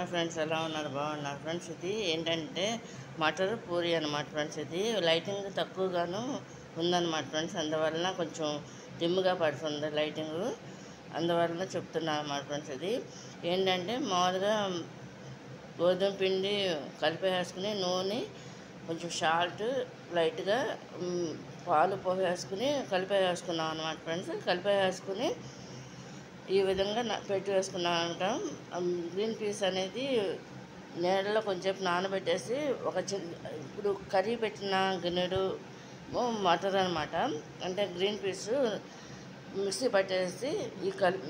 Hi friends, ఎలా ఉన్నారు? బాగున్నారు ఫ్రెండ్స్. ఇది ఏంటంటే మటర్ పూరి అనమాట ఫ్రెండ్స్. ఇది లైటింగ్ తక్కువగాను ఉందన్నమాట ఫ్రెండ్స్. అందువలన కొంచెం డిమ్గా పడుతుంది లైటింగ్. అందువలన చెప్తున్నాను అన్నమాట ఫ్రెండ్స్. ఇది ఏంటంటే మామూలుగా గోధుమ పిండి కలిపేసుకుని నూనె కొంచెం సాల్ట్ లైట్గా పాలు పోసేసుకుని కలిపేసుకున్నాం అన్నమాట ఫ్రెండ్స్. కలిపేసుకుని ఈ విధంగా పెట్టి వేసుకున్నాక గ్రీన్ పీస్ అనేది నీళ్ళలో కొంచెంసేపు నానబెట్టేసి ఇప్పుడు కర్రీ పెట్టిన గిన్నెడు మటర్ అనమాట. అంటే గ్రీన్ పీస్ మిక్సీ పట్టేసి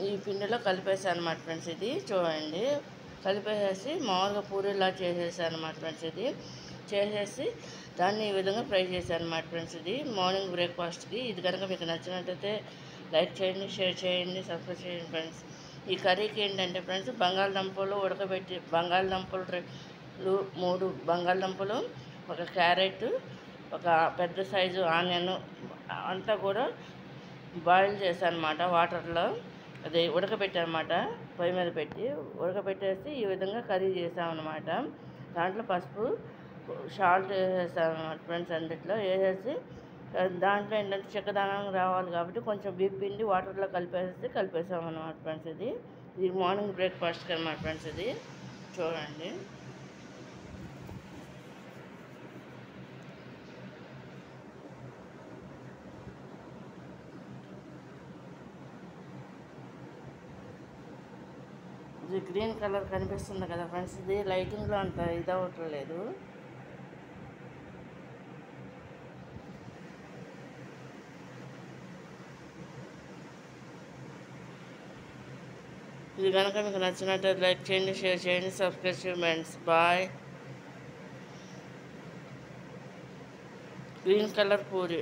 ఈ పిండిలో కలిపేసాను అనమాట ఫ్రెండ్స్. ఇది చూడండి, కలిపేసేసి మామూలుగా పూరీలా చేసేసాను అనమాట ఫ్రెండ్స్. ఇది చేసేసి దాన్ని ఈ విధంగా ఫ్రై చేశాను అనమాట ఫ్రెండ్స్. ఇది మార్నింగ్ బ్రేక్ఫాస్ట్కి. ఇది కనుక మీకు నచ్చినట్టయితే లైక్ చేయండి, షేర్ చేయండి, సబ్స్క్రైబ్ చేయండి ఫ్రెండ్స్. ఈ కర్రీకి ఏంటంటే ఫ్రెండ్స్, బంగాళదుంపలు ఉడకబెట్టి 3 బంగాళదుంపలు, ఒక క్యారెట్, ఒక పెద్ద సైజు ఆనియన్ అంతా కూడా బాయిల్ చేశాను అనమాట వాటర్లో. అది ఉడకబెట్టానమాట, పొయ్యి మీద పెట్టి ఉడకబెట్టేసి ఈ విధంగా కర్రీ చేసామన్నమాట. దాంట్లో పసుపు సాల్ట్ వేసేసాను అనమాట ఫ్రెండ్స్. అందుట్లో వేసేసి దాంట్లో ఏంటంటే చెక్కదనం రావాలి కాబట్టి కొంచెం బియ్యం పిండి వాటర్లో కలిపేసామన్నమాట ఫ్రెండ్స్. ఇది మార్నింగ్ బ్రేక్ఫాస్ట్కి అనమాట ఫ్రెండ్స్. ఇది చూడండి. ఇది గ్రీన్ కలర్ కనిపిస్తుంది కదా ఫ్రెండ్స్. ఇది లైటింగ్లో అంత ఇదవట్లేదు. ఇది కనుక మీకు నచ్చినట్టు లైక్ చేయండి, షేర్ చేయండి, సబ్స్క్రైబ్ చేయండి friends. Bye. Green colour puri.